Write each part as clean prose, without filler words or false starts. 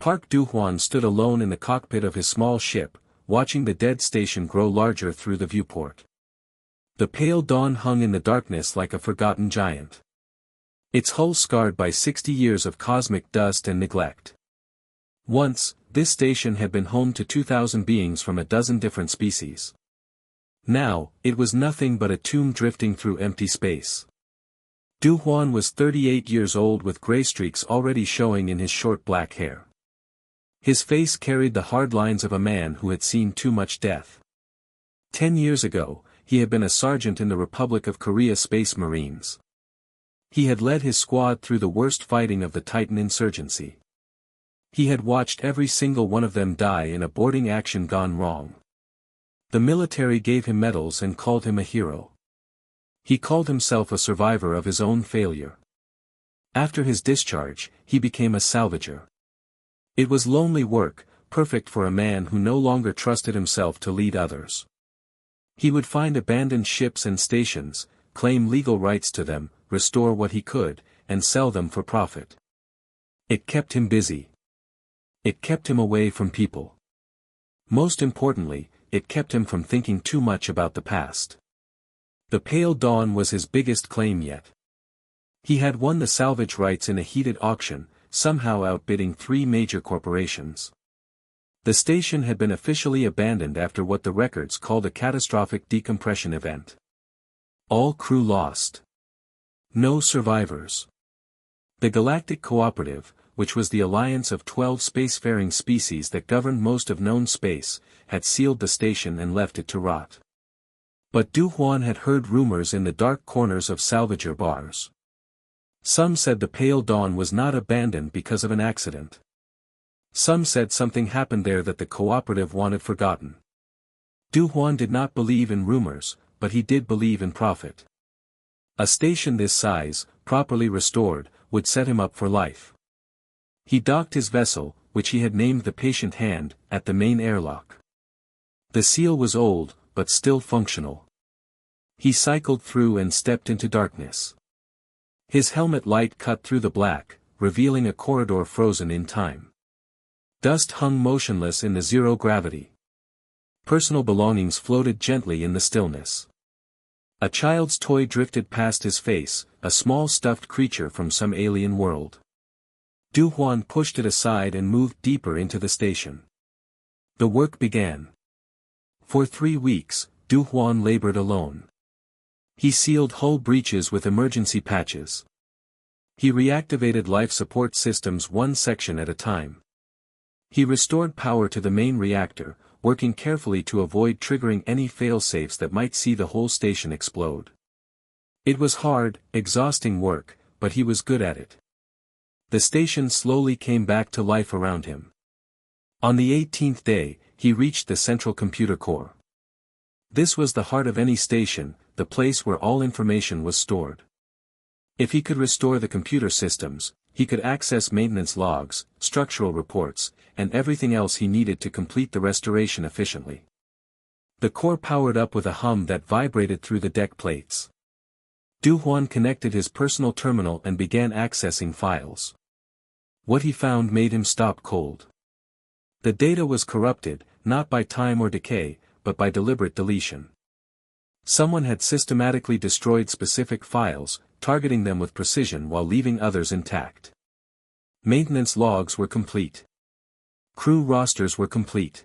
Park Du-hwan stood alone in the cockpit of his small ship, watching the dead station grow larger through the viewport. The pale dawn hung in the darkness like a forgotten giant. Its hull scarred by 60 years of cosmic dust and neglect. Once, this station had been home to 2,000 beings from a dozen different species. Now, it was nothing but a tomb drifting through empty space. Du-hwan was 38 years old with gray streaks already showing in his short black hair. His face carried the hard lines of a man who had seen too much death. 10 years ago, he had been a sergeant in the Republic of Korea Space Marines. He had led his squad through the worst fighting of the Titan insurgency. He had watched every single one of them die in a boarding action gone wrong. The military gave him medals and called him a hero. He called himself a survivor of his own failure. After his discharge, he became a salvager. It was lonely work, perfect for a man who no longer trusted himself to lead others. He would find abandoned ships and stations, claim legal rights to them, restore what he could, and sell them for profit. It kept him busy. It kept him away from people. Most importantly, it kept him from thinking too much about the past. The pale dawn was his biggest claim yet. He had won the salvage rights in a heated auction, somehow outbidding 3 major corporations. The station had been officially abandoned after what the records called a catastrophic decompression event. All crew lost. No survivors. The Galactic Cooperative, which was the alliance of 12 spacefaring species that governed most of known space, had sealed the station and left it to rot. But Du-hwan had heard rumors in the dark corners of salvager bars. Some said the Pale Dawn was not abandoned because of an accident. Some said something happened there that the cooperative wanted forgotten. Du-hwan did not believe in rumors, but he did believe in profit. A station this size, properly restored, would set him up for life. He docked his vessel, which he had named the Patient Hand, at the main airlock. The seal was old, but still functional. He cycled through and stepped into darkness. His helmet light cut through the black, revealing a corridor frozen in time. Dust hung motionless in the zero gravity. Personal belongings floated gently in the stillness. A child's toy drifted past his face, a small stuffed creature from some alien world. Du-hwan pushed it aside and moved deeper into the station. The work began. For 3 weeks, Du-hwan labored alone. He sealed hull breaches with emergency patches. He reactivated life support systems one section at a time. He restored power to the main reactor, working carefully to avoid triggering any failsafes that might see the whole station explode. It was hard, exhausting work, but he was good at it. The station slowly came back to life around him. On the 18th day, he reached the central computer core. This was the heart of any station, the place where all information was stored. If he could restore the computer systems, he could access maintenance logs, structural reports, and everything else he needed to complete the restoration efficiently. The core powered up with a hum that vibrated through the deck plates. Du-hwan connected his personal terminal and began accessing files. What he found made him stop cold. The data was corrupted, not by time or decay, but by deliberate deletion. Someone had systematically destroyed specific files, targeting them with precision while leaving others intact. Maintenance logs were complete. Crew rosters were complete.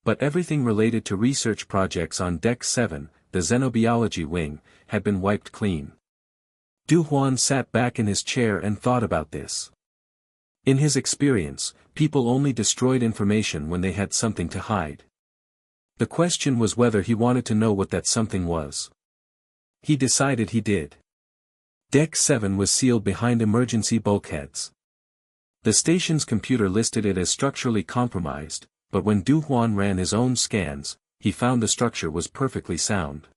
But everything related to research projects on Deck 7, the xenobiology wing, had been wiped clean. Du-hwan sat back in his chair and thought about this. In his experience, people only destroyed information when they had something to hide. The question was whether he wanted to know what that something was. He decided he did. Deck 7 was sealed behind emergency bulkheads. The station's computer listed it as structurally compromised, but when Du-hwan ran his own scans, he found the structure was perfectly sound.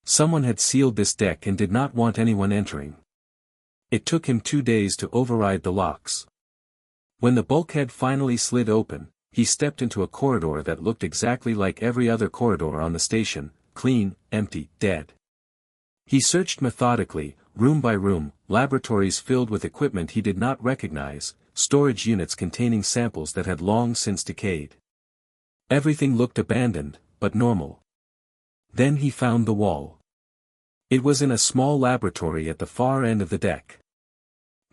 Someone had sealed this deck and did not want anyone entering. It took him 2 days to override the locks. When the bulkhead finally slid open, he stepped into a corridor that looked exactly like every other corridor on the station, clean, empty, dead. He searched methodically, room by room, laboratories filled with equipment he did not recognize, storage units containing samples that had long since decayed. Everything looked abandoned, but normal. Then he found the wall. It was in a small laboratory at the far end of the deck.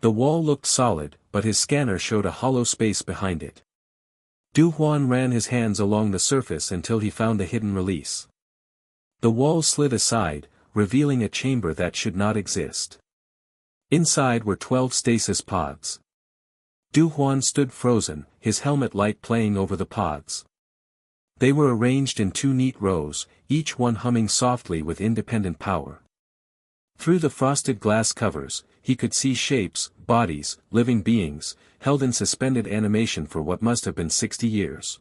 The wall looked solid, but his scanner showed a hollow space behind it. Du Huan ran his hands along the surface until he found a hidden release. The wall slid aside, revealing a chamber that should not exist. Inside were 12 stasis pods. Du Huan stood frozen, his helmet light playing over the pods. They were arranged in 2 neat rows, each one humming softly with independent power. Through the frosted glass covers, he could see shapes, bodies, living beings, held in suspended animation for what must have been 60 years.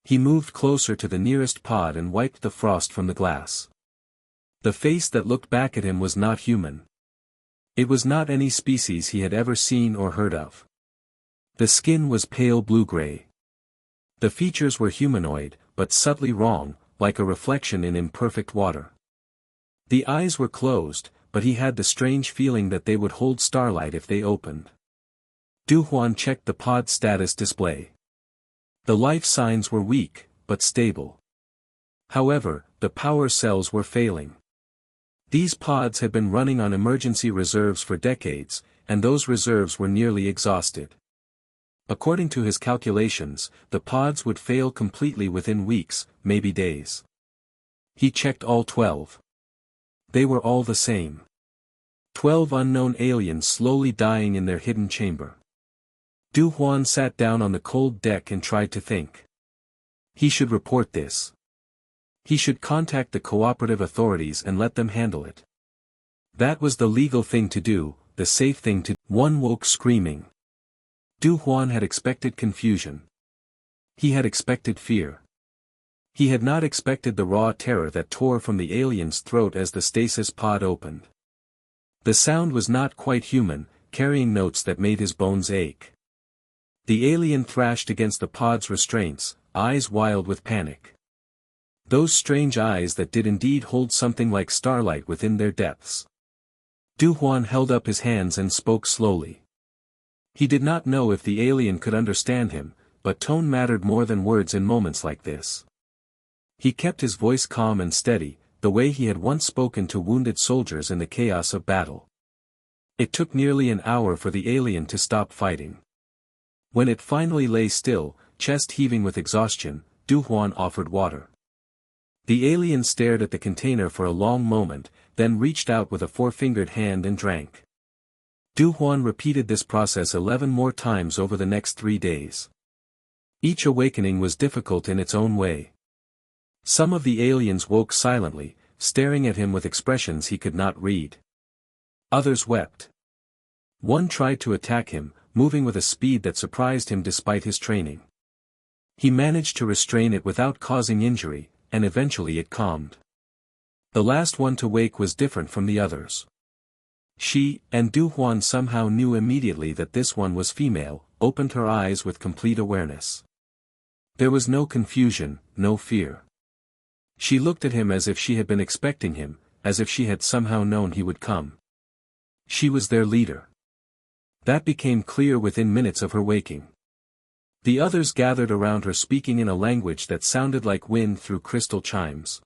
He moved closer to the nearest pod and wiped the frost from the glass. The face that looked back at him was not human. It was not any species he had ever seen or heard of. The skin was pale blue-gray. The features were humanoid, but subtly wrong, like a reflection in imperfect water. The eyes were closed, but he had the strange feeling that they would hold starlight if they opened. Du Huan checked the pod status display. The life signs were weak, but stable. However, the power cells were failing. These pods had been running on emergency reserves for decades, and those reserves were nearly exhausted. According to his calculations, the pods would fail completely within weeks, maybe days. He checked all 12. They were all the same. 12 unknown aliens slowly dying in their hidden chamber. Du Huan sat down on the cold deck and tried to think. He should report this. He should contact the cooperative authorities and let them handle it. That was the legal thing to do, the safe thing to do. One woke screaming. Du Huan had expected confusion. He had expected fear. He had not expected the raw terror that tore from the alien's throat as the stasis pod opened. The sound was not quite human, carrying notes that made his bones ache. The alien thrashed against the pod's restraints, eyes wild with panic. Those strange eyes that did indeed hold something like starlight within their depths. Du Huan held up his hands and spoke slowly. He did not know if the alien could understand him, but tone mattered more than words in moments like this. He kept his voice calm and steady, the way he had once spoken to wounded soldiers in the chaos of battle. It took nearly an hour for the alien to stop fighting. When it finally lay still, chest heaving with exhaustion, Du Huan offered water. The alien stared at the container for a long moment, then reached out with a 4-fingered hand and drank. Du Huan repeated this process 11 more times over the next 3 days. Each awakening was difficult in its own way. Some of the aliens woke silently, staring at him with expressions he could not read. Others wept. One tried to attack him, moving with a speed that surprised him despite his training. He managed to restrain it without causing injury, and eventually it calmed. The last one to wake was different from the others. She, and Du Huan somehow knew immediately that this one was female, opened her eyes with complete awareness. There was no confusion, no fear. She looked at him as if she had been expecting him, as if she had somehow known he would come. She was their leader. That became clear within minutes of her waking. The others gathered around her speaking in a language that sounded like wind through crystal chimes.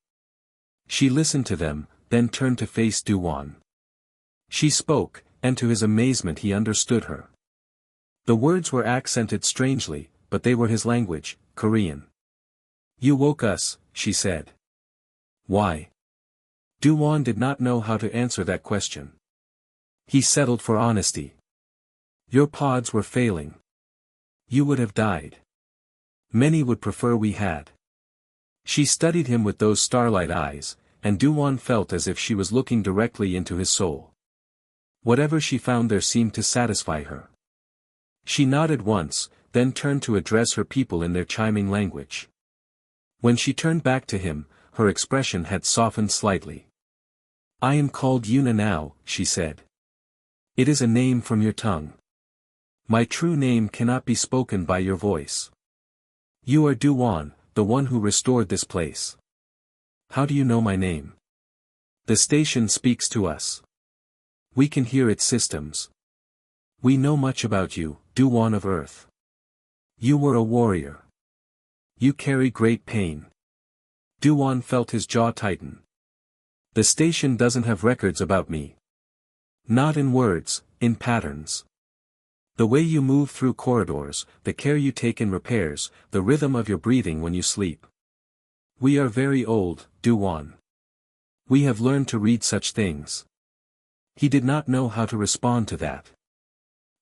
She listened to them, then turned to face Du Huan. She spoke, and to his amazement he understood her. The words were accented strangely, but they were his language, Korean. "You woke us," she said. "Why?" Du Huan did not know how to answer that question. He settled for honesty. "Your pods were failing. You would have died. Many would prefer we had." She studied him with those starlight eyes, and Du Huan felt as if she was looking directly into his soul. Whatever she found there seemed to satisfy her. She nodded once, then turned to address her people in their chiming language. When she turned back to him, her expression had softened slightly. "I am called Yuna now," she said. "It is a name from your tongue. My true name cannot be spoken by your voice. You are Du Huan, the one who restored this place. How do you know my name? The station speaks to us. We can hear its systems. We know much about you, Duwan of Earth. You were a warrior. You carry great pain. Duwan felt his jaw tighten. The station doesn't have records about me. Not in words, in patterns. The way you move through corridors, the care you take in repairs, the rhythm of your breathing when you sleep. We are very old, Duwan. We have learned to read such things. He did not know how to respond to that.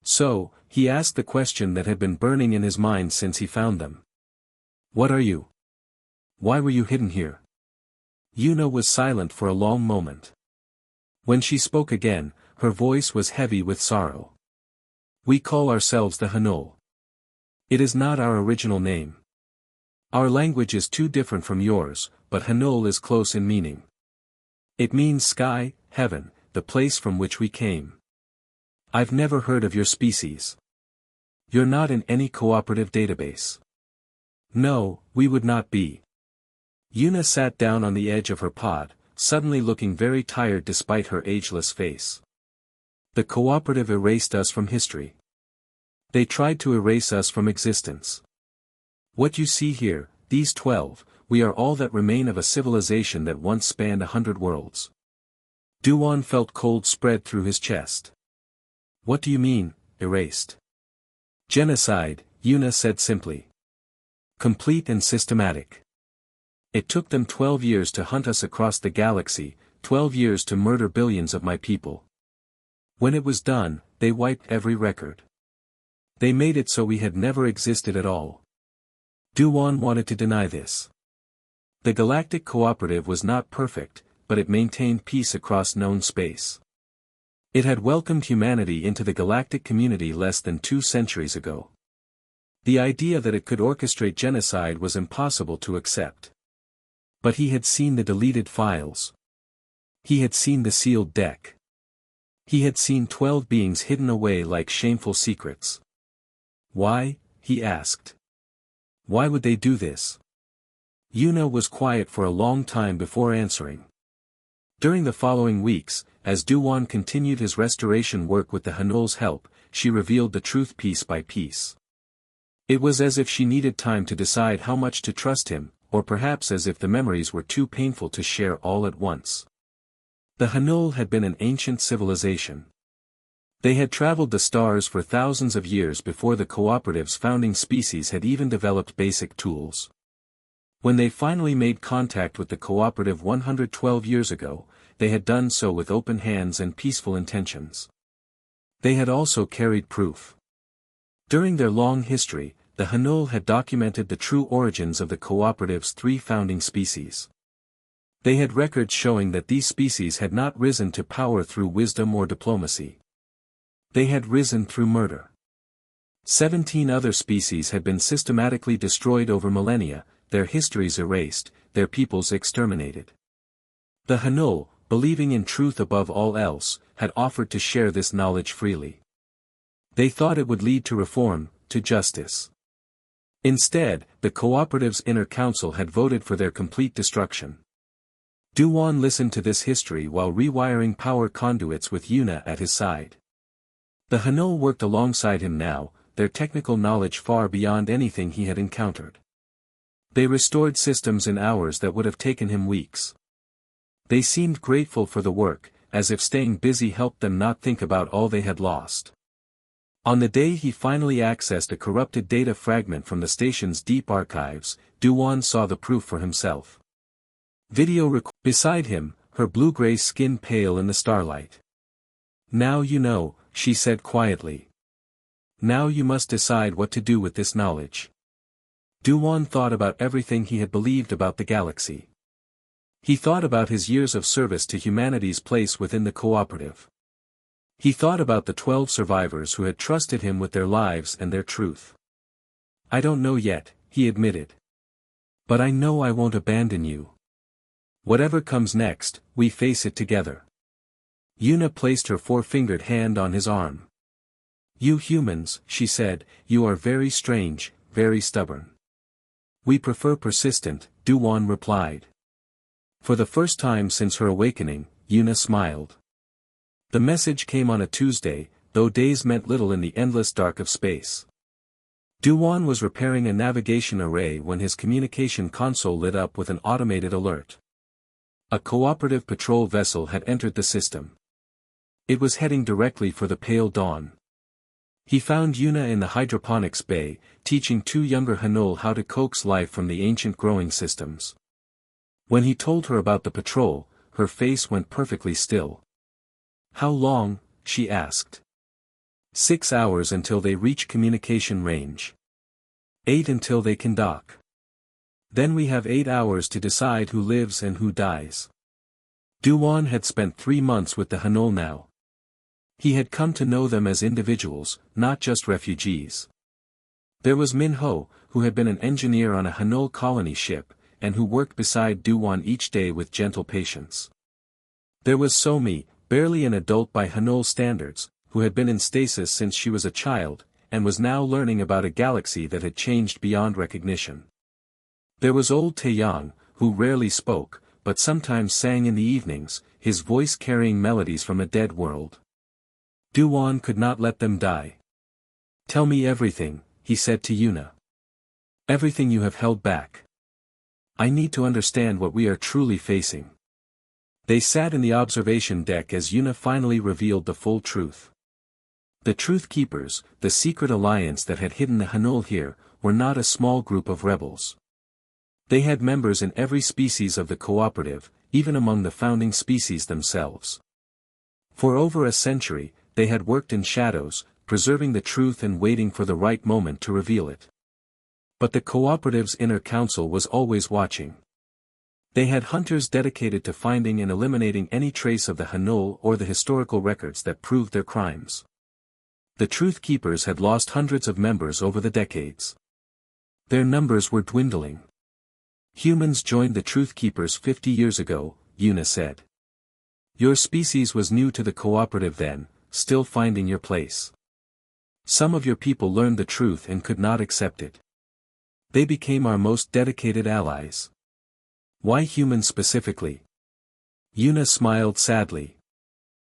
So, he asked the question that had been burning in his mind since he found them. What are you? Why were you hidden here? Yuna was silent for a long moment. When she spoke again, her voice was heavy with sorrow. We call ourselves the Hanul. It is not our original name. Our language is too different from yours, but Hanul is close in meaning. It means sky, heaven, the place from which we came. I've never heard of your species. You're not in any cooperative database. No, we would not be. Yuna sat down on the edge of her pod, suddenly looking very tired despite her ageless face. The cooperative erased us from history. They tried to erase us from existence. What you see here, these 12, we are all that remain of a civilization that once spanned 100 worlds. Duwan felt cold spread through his chest. What do you mean, erased? Genocide, Yuna said simply. Complete and systematic. It took them 12 years to hunt us across the galaxy, 12 years to murder billions of my people. When it was done, they wiped every record. They made it so we had never existed at all. Duwan wanted to deny this. The Galactic Cooperative was not perfect, but it maintained peace across known space. It had welcomed humanity into the galactic community less than 2 centuries ago. The idea that it could orchestrate genocide was impossible to accept. But he had seen the deleted files. He had seen the sealed deck. He had seen 12 beings hidden away like shameful secrets. Why? He asked. Why would they do this? Yuna was quiet for a long time before answering. During the following weeks, as Duwan continued his restoration work with the Hanul's help, she revealed the truth piece by piece. It was as if she needed time to decide how much to trust him, or perhaps as if the memories were too painful to share all at once. The Hanul had been an ancient civilization. They had traveled the stars for thousands of years before the Cooperative's founding species had even developed basic tools. When they finally made contact with the Cooperative 112 years ago, they had done so with open hands and peaceful intentions. They had also carried proof. During their long history, the Hanul had documented the true origins of the Cooperative's 3 founding species. They had records showing that these species had not risen to power through wisdom or diplomacy. They had risen through murder. 17 other species had been systematically destroyed over millennia, their histories erased, their peoples exterminated. The Hanul, believing in truth above all else, had offered to share this knowledge freely. They thought it would lead to reform, to justice. Instead, the Cooperative's inner council had voted for their complete destruction. Duwan listened to this history while rewiring power conduits with Yuna at his side. The Hanul worked alongside him now, their technical knowledge far beyond anything he had encountered. They restored systems in hours that would have taken him weeks. They seemed grateful for the work, as if staying busy helped them not think about all they had lost. On the day he finally accessed a corrupted data fragment from the station's deep archives, Duwan saw the proof for himself. Beside him, her blue-gray skin pale in the starlight. Now you know, she said quietly. Now you must decide what to do with this knowledge. Duwan thought about everything he had believed about the galaxy. He thought about his years of service to humanity's place within the Cooperative. He thought about the 12 survivors who had trusted him with their lives and their truth. I don't know yet, he admitted. But I know I won't abandon you. Whatever comes next, we face it together. Yuna placed her 4-fingered hand on his arm. You humans, she said, you are very strange, very stubborn. We prefer persistent, Duwan replied. For the first time since her awakening, Yuna smiled. The message came on a Tuesday, though days meant little in the endless dark of space. Duwan was repairing a navigation array when his communication console lit up with an automated alert. A cooperative patrol vessel had entered the system. It was heading directly for the pale dawn. He found Yuna in the hydroponics bay, teaching two younger Hanul how to coax life from the ancient growing systems. When he told her about the patrol, her face went perfectly still. "How long?" she asked. 6 hours until they reach communication range. 8 until they can dock. Then we have 8 hours to decide who lives and who dies. Duwan had spent 3 months with the Hanul now. He had come to know them as individuals, not just refugees. There was Min-ho, who had been an engineer on a Hanul colony ship, and who worked beside Duwan each day with gentle patience. There was Somi, barely an adult by Hanul standards, who had been in stasis since she was a child, and was now learning about a galaxy that had changed beyond recognition. There was old Taeyang, who rarely spoke, but sometimes sang in the evenings, his voice carrying melodies from a dead world. Duwan could not let them die. "Tell me everything," he said to Yuna. "Everything you have held back. I need to understand what we are truly facing." They sat in the observation deck as Yuna finally revealed the full truth. The Truth Keepers, the secret alliance that had hidden the Hanul here, were not a small group of rebels. They had members in every species of the cooperative, even among the founding species themselves. For over a century, they had worked in shadows, preserving the truth and waiting for the right moment to reveal it. But the cooperative's inner council was always watching. They had hunters dedicated to finding and eliminating any trace of the Hanul or the historical records that proved their crimes. The Truth Keepers had lost hundreds of members over the decades. Their numbers were dwindling. "Humans joined the Truth Keepers 50 years ago," Yuna said. "Your species was new to the cooperative then, still finding your place. Some of your people learned the truth and could not accept it. They became our most dedicated allies." "Why humans specifically?" Yuna smiled sadly.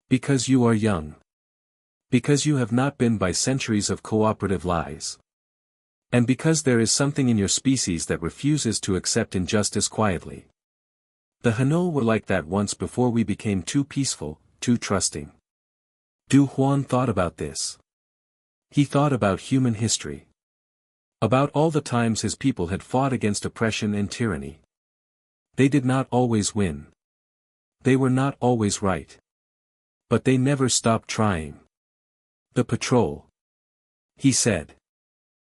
"Because you are young. Because you have not been by centuries of cooperative lies. And because there is something in your species that refuses to accept injustice quietly. The Hanul were like that once before we became too peaceful, too trusting." Du Huan thought about this. He thought about human history. About all the times his people had fought against oppression and tyranny. They did not always win. They were not always right. But they never stopped trying. "The patrol," he said.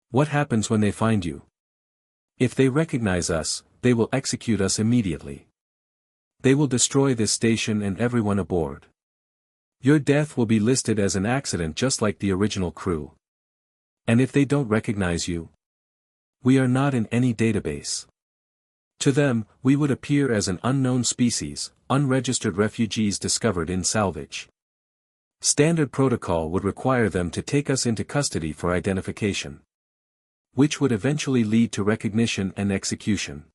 "What happens when they find you? If they recognize us, they will execute us immediately. They will destroy this station and everyone aboard. Your death will be listed as an accident just like the original crew. And if they don't recognize you? We are not in any database. To them, we would appear as an unknown species, unregistered refugees discovered in salvage. Standard protocol would require them to take us into custody for identification. Which would eventually lead to recognition and execution.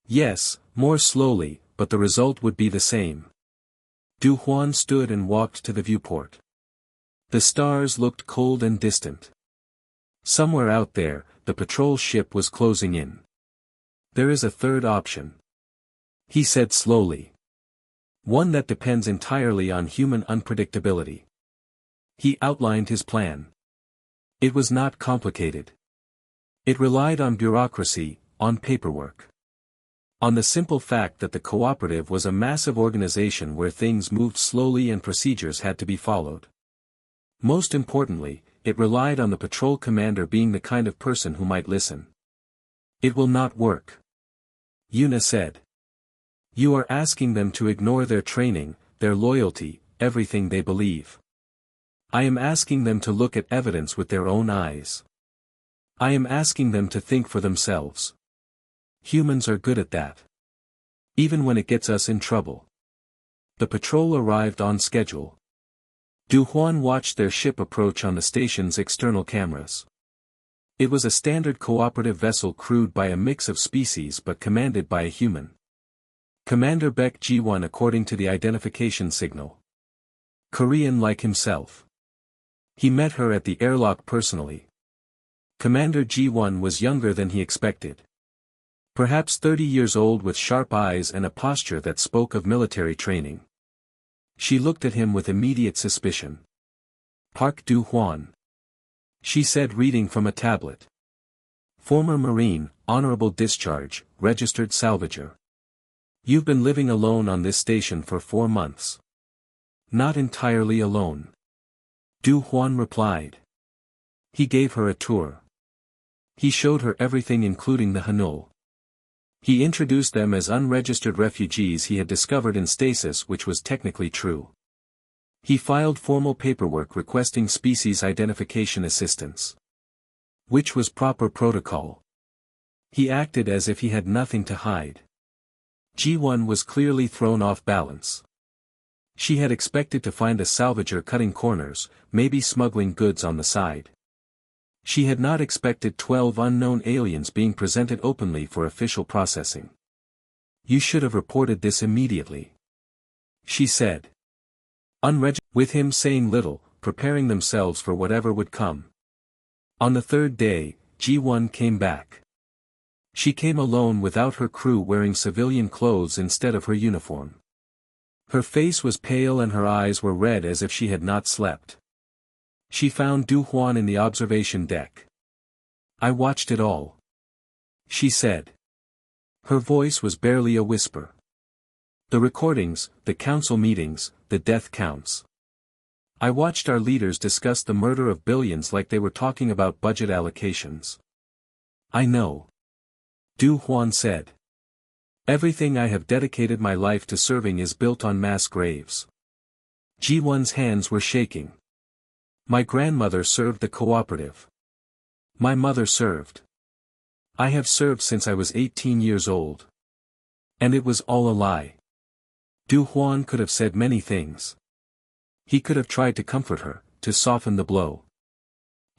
Yes, more slowly, but the result would be the same." Du Huan stood and walked to the viewport. The stars looked cold and distant. Somewhere out there, the patrol ship was closing in. "There is a third option," he said slowly. "One that depends entirely on human unpredictability." He outlined his plan. It was not complicated. It relied on bureaucracy, on paperwork. On the simple fact that the cooperative was a massive organization where things moved slowly and procedures had to be followed. Most importantly, it relied on the patrol commander being the kind of person who might listen. "It will not work," Yuna said. "You are asking them to ignore their training, their loyalty, everything they believe. I am asking them to look at evidence with their own eyes. I am asking them to think for themselves. Humans are good at that. Even when it gets us in trouble." The patrol arrived on schedule. Du Huan watched their ship approach on the station's external cameras. It was a standard cooperative vessel crewed by a mix of species but commanded by a human. Commander Baek Ji-won according to the identification signal. Korean like himself. He met her at the airlock personally. Commander G1 was younger than he expected. Perhaps 30 years old, with sharp eyes and a posture that spoke of military training. She looked at him with immediate suspicion. Park Du-hwan, she said, reading from a tablet. Former Marine, honorable discharge, registered salvager. You've been living alone on this station for 4 months. Not entirely alone. Du-hwan replied. He gave her a tour. He showed her everything, including the Hanul. He introduced them as unregistered refugees he had discovered in stasis, which was technically true. He filed formal paperwork requesting species identification assistance. Which was proper protocol. He acted as if he had nothing to hide. G1 was clearly thrown off balance. She had expected to find a salvager cutting corners, maybe smuggling goods on the side. She had not expected 12 unknown aliens being presented openly for official processing. You should have reported this immediately, she said. With him saying little, preparing themselves for whatever would come. On the 3rd day, G1 came back. She came alone without her crew, wearing civilian clothes instead of her uniform. Her face was pale and her eyes were red as if she had not slept. She found Du-hwan in the observation deck. I watched it all, she said. Her voice was barely a whisper. The recordings, the council meetings, the death counts. I watched our leaders discuss the murder of billions like they were talking about budget allocations. I know, Du-hwan said. Everything I have dedicated my life to serving is built on mass graves. G1's hands were shaking. My grandmother served the cooperative. My mother served. I have served since I was 18 years old. And it was all a lie. Du-hwan could have said many things. He could have tried to comfort her, to soften the blow.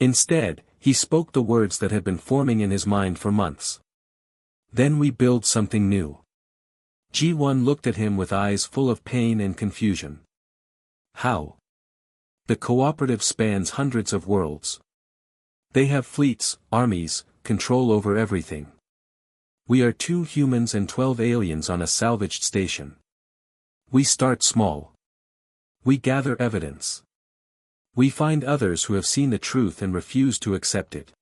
Instead, he spoke the words that had been forming in his mind for months. Then we build something new. G1 looked at him with eyes full of pain and confusion. How? The cooperative spans hundreds of worlds. They have fleets, armies, control over everything. We are 2 humans and 12 aliens on a salvaged station. We start small. We gather evidence. We find others who have seen the truth and refuse to accept it.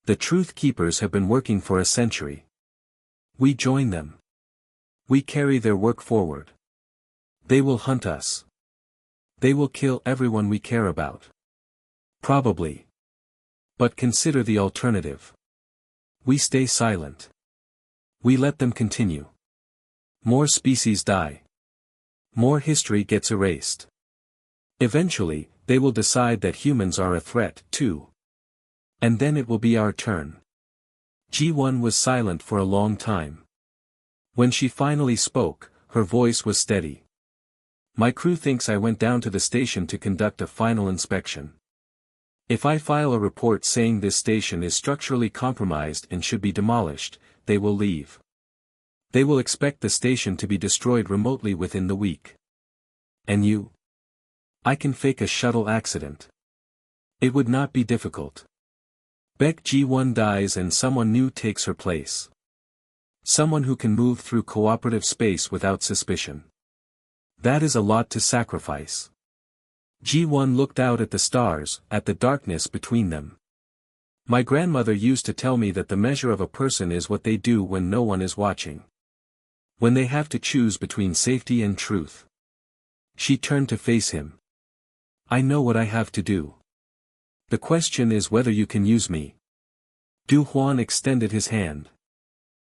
The truth keepers have been working for a century. We join them. We carry their work forward. They will hunt us. They will kill everyone we care about. Probably. But consider the alternative. We stay silent. We let them continue. More species die. More history gets erased. Eventually, they will decide that humans are a threat, too. And then it will be our turn. G1 was silent for a long time. When she finally spoke, her voice was steady. My crew thinks I went down to the station to conduct a final inspection. If I file a report saying this station is structurally compromised and should be demolished, they will leave. They will expect the station to be destroyed remotely within the week. And you? I can fake a shuttle accident. It would not be difficult. Beck G1 dies and someone new takes her place. Someone who can move through cooperative space without suspicion. That is a lot to sacrifice. G1 looked out at the stars, at the darkness between them. My grandmother used to tell me that the measure of a person is what they do when no one is watching. When they have to choose between safety and truth. She turned to face him. I know what I have to do. The question is whether you can use me. Du-hwan extended his hand.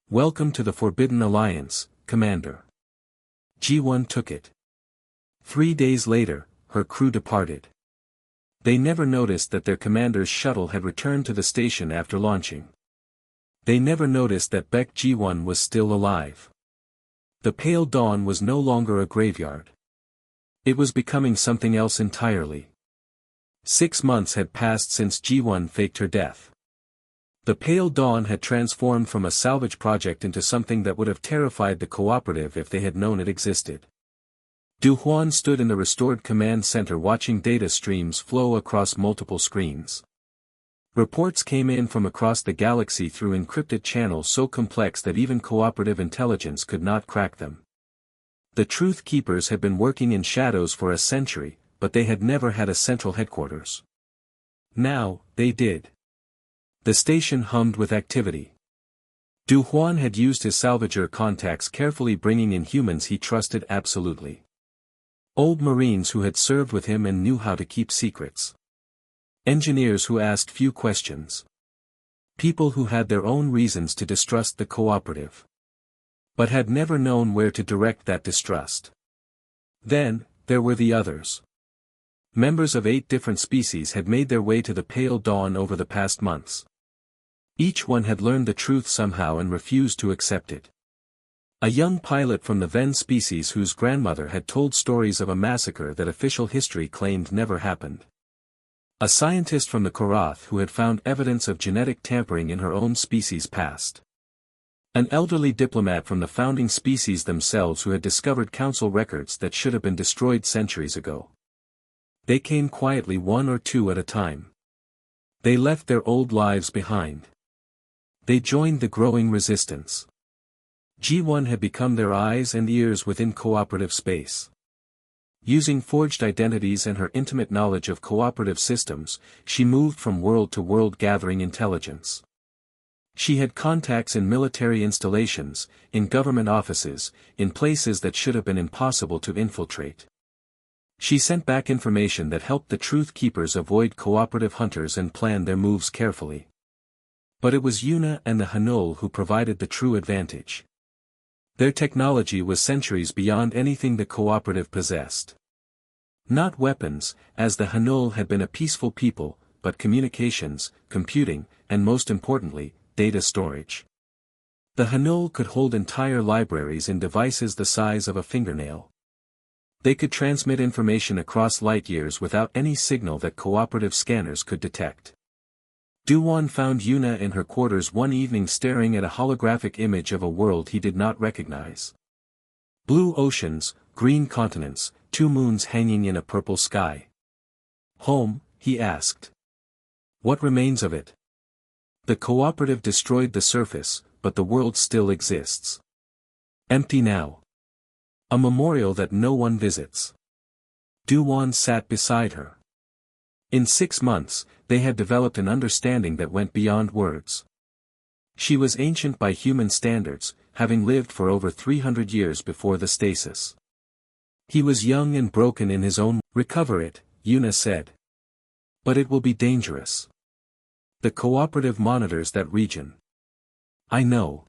Welcome to the Forbidden Alliance, Commander. G1 took it. 3 days later, her crew departed. They never noticed that their commander's shuttle had returned to the station after launching. They never noticed that Beck G1 was still alive. The pale dawn was no longer a graveyard. It was becoming something else entirely. 6 months had passed since G1 faked her death. The pale dawn had transformed from a salvage project into something that would have terrified the cooperative if they had known it existed. Du Huan stood in the restored command center watching data streams flow across multiple screens. Reports came in from across the galaxy through encrypted channels so complex that even cooperative intelligence could not crack them. The Truth Keepers had been working in shadows for a century, but they had never had a central headquarters. Now, they did. The station hummed with activity. Du Huan had used his salvager contacts carefully, bringing in humans he trusted absolutely. Old Marines who had served with him and knew how to keep secrets. Engineers who asked few questions. People who had their own reasons to distrust the cooperative, but had never known where to direct that distrust. Then, there were the others. Members of 8 different species had made their way to the Pale Dawn over the past months. Each one had learned the truth somehow and refused to accept it. A young pilot from the Ven species whose grandmother had told stories of a massacre that official history claimed never happened. A scientist from the Korath who had found evidence of genetic tampering in her own species past. An elderly diplomat from the founding species themselves who had discovered council records that should have been destroyed centuries ago. They came quietly, 1 or 2 at a time. They left their old lives behind. They joined the growing resistance. G1 had become their eyes and ears within cooperative space. Using forged identities and her intimate knowledge of cooperative systems, she moved from world to world gathering intelligence. She had contacts in military installations, in government offices, in places that should have been impossible to infiltrate. She sent back information that helped the Truth Keepers avoid cooperative hunters and plan their moves carefully. But it was Yuna and the Hanul who provided the true advantage. Their technology was centuries beyond anything the cooperative possessed. Not weapons, as the Hanul had been a peaceful people, but communications, computing, and most importantly, data storage. The Hanul could hold entire libraries in devices the size of a fingernail. They could transmit information across light years without any signal that cooperative scanners could detect. Du-Wan found Yuna in her quarters one evening staring at a holographic image of a world he did not recognize. Blue oceans, green continents, 2 moons hanging in a purple sky. Home, he asked. What remains of it? The cooperative destroyed the surface, but the world still exists. Empty now. A memorial that no one visits. Du-Wan sat beside her. In 6 months, they had developed an understanding that went beyond words. She was ancient by human standards, having lived for over 300 years before the stasis. He was young and broken in his own. Recover it, Yuna said. But it will be dangerous. The cooperative monitors that region. I know.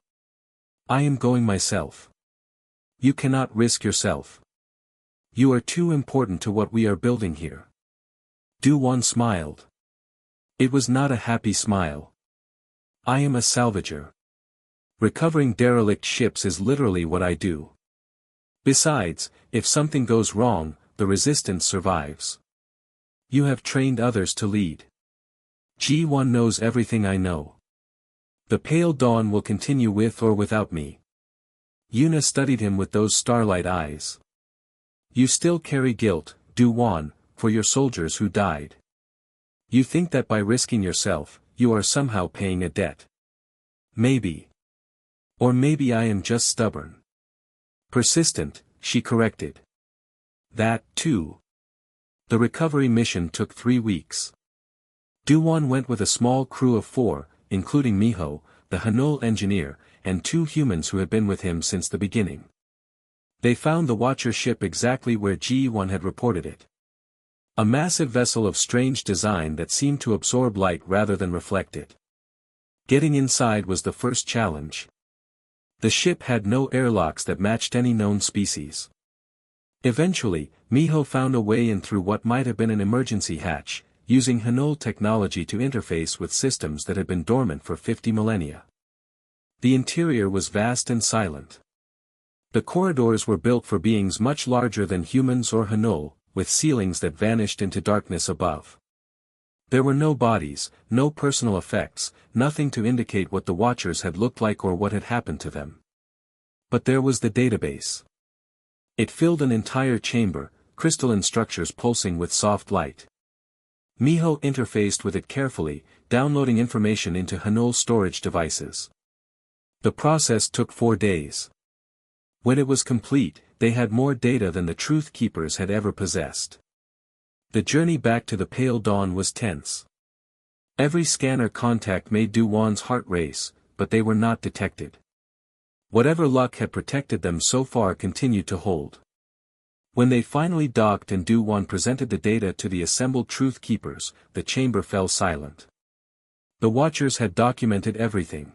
I am going myself. You cannot risk yourself. You are too important to what we are building here. Du-Wan smiled. It was not a happy smile. I am a salvager. Recovering derelict ships is literally what I do. Besides, if something goes wrong, the resistance survives. You have trained others to lead. G1 knows everything I know. The Pale Dawn will continue with or without me. Yuna studied him with those starlight eyes. You still carry guilt, Du-Wan, for your soldiers who died. You think that by risking yourself, you are somehow paying a debt. Maybe. Or maybe I am just stubborn. Persistent, she corrected. That, too. The recovery mission took 3 weeks. Du-Wan went with a small crew of 4, including Miho, the Hanul engineer, and 2 humans who had been with him since the beginning. They found the Watcher ship exactly where G1 had reported it. A massive vessel of strange design that seemed to absorb light rather than reflect it. Getting inside was the first challenge. The ship had no airlocks that matched any known species. Eventually, Miho found a way in through what might have been an emergency hatch, using Hanul technology to interface with systems that had been dormant for 50 millennia. The interior was vast and silent. The corridors were built for beings much larger than humans or Hanul, with ceilings that vanished into darkness above. There were no bodies, no personal effects, nothing to indicate what the Watchers had looked like or what had happened to them. But there was the database. It filled an entire chamber, crystalline structures pulsing with soft light. Miho interfaced with it carefully, downloading information into Hanul's storage devices. The process took 4 days. When it was complete, they had more data than the Truth Keepers had ever possessed. The journey back to the Pale Dawn was tense. Every scanner contact made Du-Wan's heart race, but they were not detected. Whatever luck had protected them so far continued to hold. When they finally docked and Du-Wan presented the data to the assembled Truth Keepers, the chamber fell silent. The Watchers had documented everything.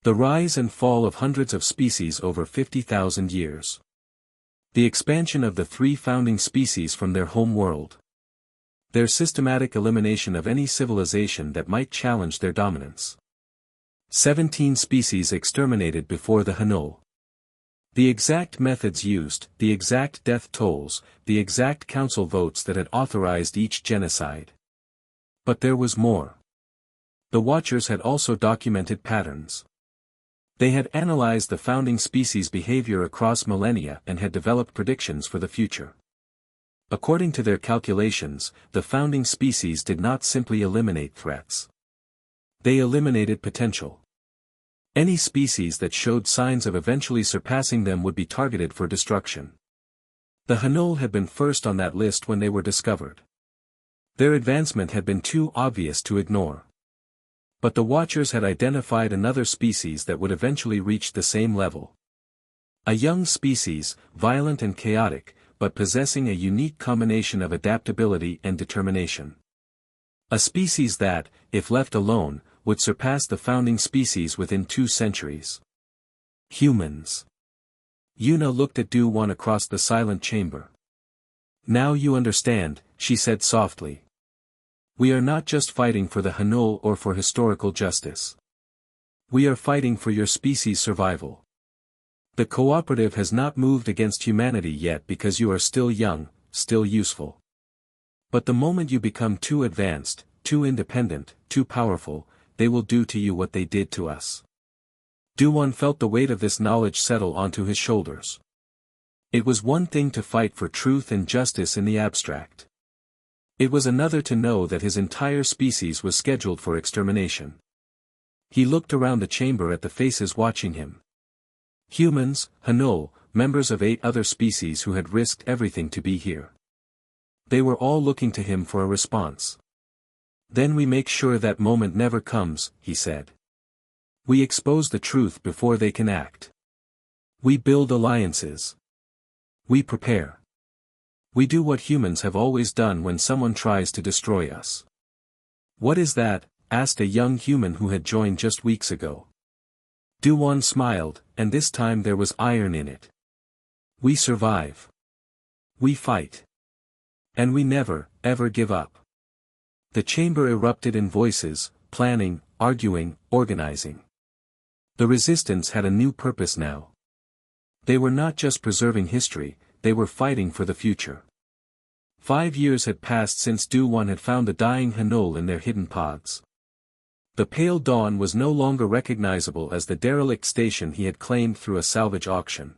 The rise and fall of hundreds of species over 50,000 years. The expansion of the 3 founding species from their home world. Their systematic elimination of any civilization that might challenge their dominance. 17 species exterminated before the Hanul. The exact methods used, the exact death tolls, the exact council votes that had authorized each genocide. But there was more. The Watchers had also documented patterns. They had analyzed the founding species' behavior across millennia and had developed predictions for the future. According to their calculations, the founding species did not simply eliminate threats. They eliminated potential. Any species that showed signs of eventually surpassing them would be targeted for destruction. The Hanul had been first on that list when they were discovered. Their advancement had been too obvious to ignore. But the Watchers had identified another species that would eventually reach the same level. A young species, violent and chaotic, but possessing a unique combination of adaptability and determination. A species that, if left alone, would surpass the founding species within 2 centuries. Humans. Yuna looked at Du-Wan across the silent chamber. Now you understand, she said softly. We are not just fighting for the Hanul or for historical justice. We are fighting for your species' survival. The cooperative has not moved against humanity yet because you are still young, still useful. But the moment you become too advanced, too independent, too powerful, they will do to you what they did to us. Du-Wan felt the weight of this knowledge settle onto his shoulders. It was one thing to fight for truth and justice in the abstract. It was another to know that his entire species was scheduled for extermination. He looked around the chamber at the faces watching him. Humans, Hanul, members of 8 other species who had risked everything to be here. They were all looking to him for a response. Then we make sure that moment never comes, he said. We expose the truth before they can act. We build alliances. We prepare. We do what humans have always done when someone tries to destroy us. What is that? Asked a young human who had joined just weeks ago. Du-Wan smiled, and this time there was iron in it. We survive. We fight. And we never, ever give up. The chamber erupted in voices, planning, arguing, organizing. The resistance had a new purpose now. They were not just preserving history, they were fighting for the future. 5 years had passed since Du-Wan had found the dying Hanul in their hidden pods. The Pale Dawn was no longer recognizable as the derelict station he had claimed through a salvage auction.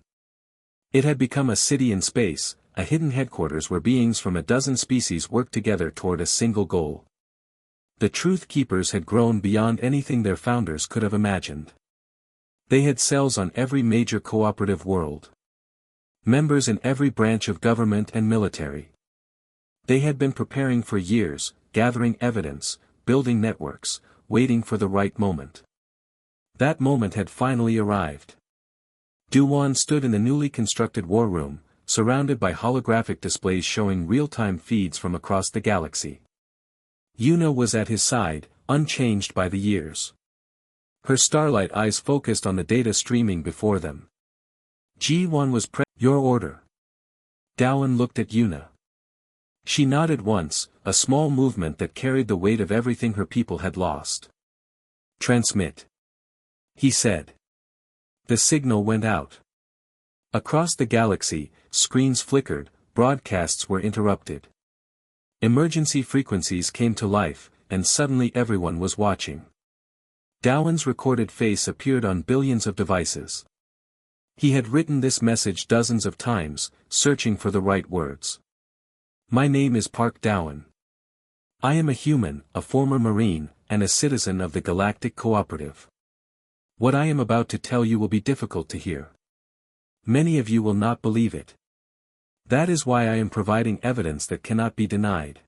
It had become a city in space, a hidden headquarters where beings from a dozen species worked together toward a single goal. The Truth Keepers had grown beyond anything their founders could have imagined. They had cells on every major cooperative world. Members in every branch of government and military. They had been preparing for years, gathering evidence, building networks, waiting for the right moment. That moment had finally arrived. Du-Wan stood in the newly constructed war room, surrounded by holographic displays showing real-time feeds from across the galaxy. Yuna was at his side, unchanged by the years. Her starlight eyes focused on the data streaming before them. G1 was your order. Dowan looked at Yuna. She nodded once, a small movement that carried the weight of everything her people had lost. Transmit. He said. The signal went out. Across the galaxy, screens flickered, broadcasts were interrupted. Emergency frequencies came to life, and suddenly everyone was watching. Dowan's recorded face appeared on billions of devices. He had written this message dozens of times, searching for the right words. My name is Park Dowan. I am a human, a former Marine, and a citizen of the Galactic Cooperative. What I am about to tell you will be difficult to hear. Many of you will not believe it. That is why I am providing evidence that cannot be denied.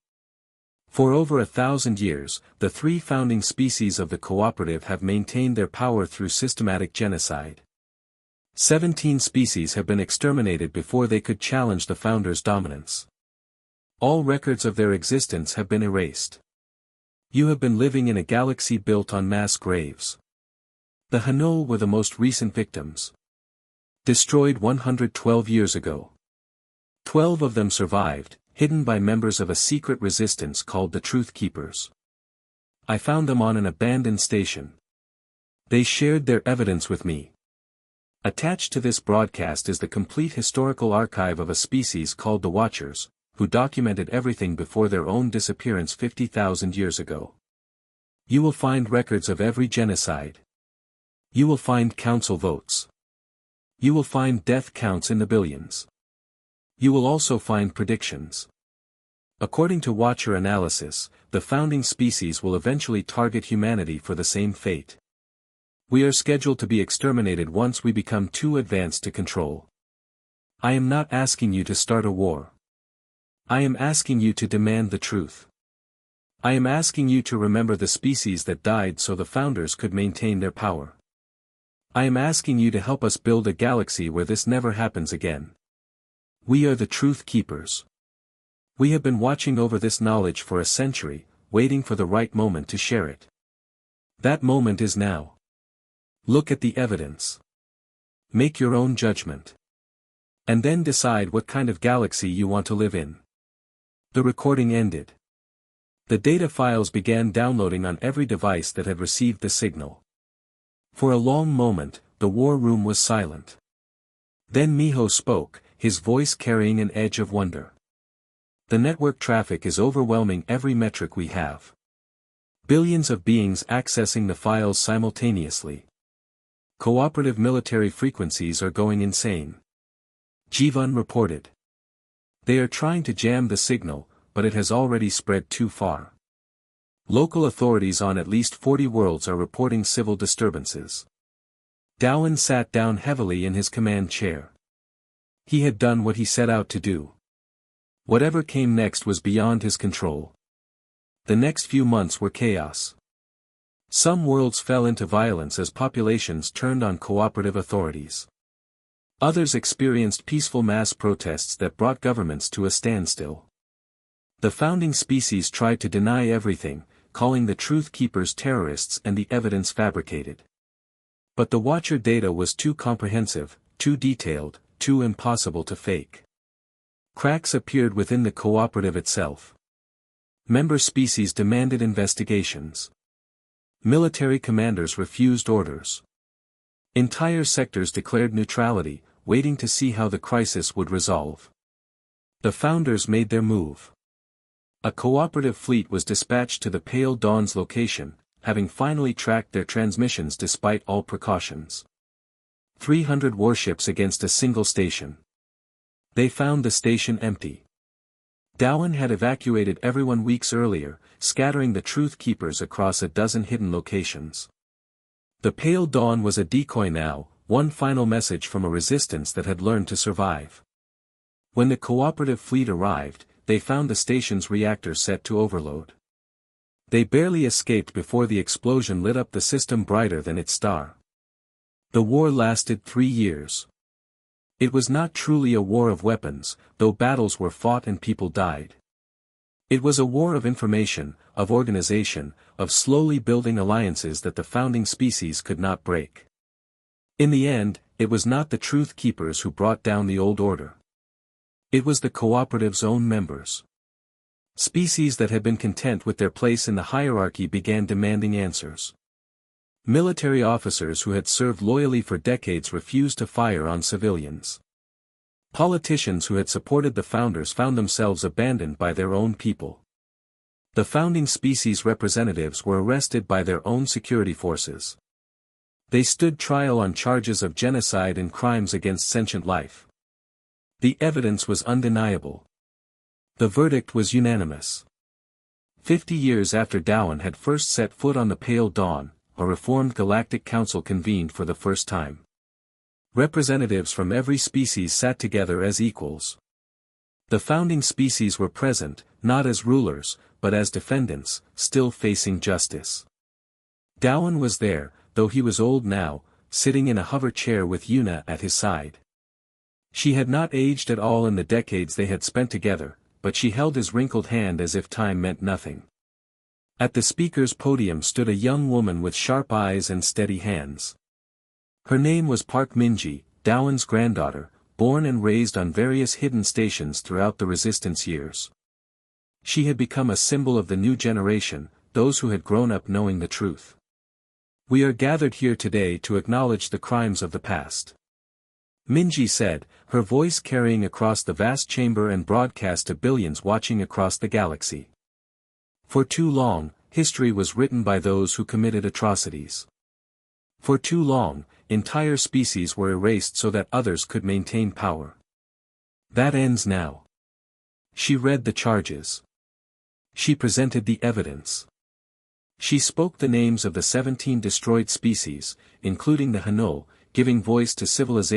For over 1,000 years, the three founding species of the cooperative have maintained their power through systematic genocide. 17 species have been exterminated before they could challenge the founders' dominance. All records of their existence have been erased. You have been living in a galaxy built on mass graves. The Hanul were the most recent victims. Destroyed 112 years ago. 12 of them survived, hidden by members of a secret resistance called the Truth Keepers. I found them on an abandoned station. They shared their evidence with me. Attached to this broadcast is the complete historical archive of a species called the Watchers, who documented everything before their own disappearance 50,000 years ago. You will find records of every genocide. You will find council votes. You will find death counts in the billions. You will also find predictions. According to Watcher analysis, the founding species will eventually target humanity for the same fate. We are scheduled to be exterminated once we become too advanced to control. I am not asking you to start a war. I am asking you to demand the truth. I am asking you to remember the species that died so the founders could maintain their power. I am asking you to help us build a galaxy where this never happens again. We are the Truth Keepers. We have been watching over this knowledge for a century, waiting for the right moment to share it. That moment is now. Look at the evidence. Make your own judgment. And then decide what kind of galaxy you want to live in. The recording ended. The data files began downloading on every device that had received the signal. For a long moment, the war room was silent. Then Miho spoke, his voice carrying an edge of wonder. The network traffic is overwhelming every metric we have. Billions of beings accessing the files simultaneously. Cooperative military frequencies are going insane. Jivan reported. They are trying to jam the signal, but it has already spread too far. Local authorities on at least 40 worlds are reporting civil disturbances. Dowan sat down heavily in his command chair. He had done what he set out to do. Whatever came next was beyond his control. The next few months were chaos. Some worlds fell into violence as populations turned on cooperative authorities. Others experienced peaceful mass protests that brought governments to a standstill. The founding species tried to deny everything, calling the Truth Keepers terrorists and the evidence fabricated. But the Watcher data was too comprehensive, too detailed, too impossible to fake. Cracks appeared within the cooperative itself. Member species demanded investigations. Military commanders refused orders. Entire sectors declared neutrality, waiting to see how the crisis would resolve. The founders made their move. A cooperative fleet was dispatched to the Pale Dawn's location, having finally tracked their transmissions despite all precautions. 300 warships against a single station. They found the station empty. Dowan had evacuated everyone weeks earlier, scattering the Truth Keepers across a dozen hidden locations. The Pale Dawn was a decoy now, one final message from a resistance that had learned to survive. When the cooperative fleet arrived, they found the station's reactor set to overload. They barely escaped before the explosion lit up the system brighter than its star. The war lasted 3 years. It was not truly a war of weapons, though battles were fought and people died. It was a war of information, of organization, of slowly building alliances that the founding species could not break. In the end, it was not the Truth Keepers who brought down the old order. It was the cooperative's own members. Species that had been content with their place in the hierarchy began demanding answers. Military officers who had served loyally for decades refused to fire on civilians. Politicians who had supported the founders found themselves abandoned by their own people. The founding species representatives were arrested by their own security forces. They stood trial on charges of genocide and crimes against sentient life. The evidence was undeniable. The verdict was unanimous. 50 years after Darwin had first set foot on the pale dawn, a reformed Galactic Council convened for the first time. Representatives from every species sat together as equals. The founding species were present, not as rulers, but as defendants, still facing justice. Darwin was there, though he was old now, sitting in a hover chair with Una at his side. She had not aged at all in the decades they had spent together, but she held his wrinkled hand as if time meant nothing. At the speaker's podium stood a young woman with sharp eyes and steady hands. Her name was Park Minji, Darwin's granddaughter, born and raised on various hidden stations throughout the resistance years. She had become a symbol of the new generation, those who had grown up knowing the truth. We are gathered here today to acknowledge the crimes of the past. Minji said, her voice carrying across the vast chamber and broadcast to billions watching across the galaxy. For too long, history was written by those who committed atrocities. For too long, entire species were erased so that others could maintain power. That ends now. She read the charges. She presented the evidence. She spoke the names of the 17 destroyed species, including the Hanul, giving voice to civilization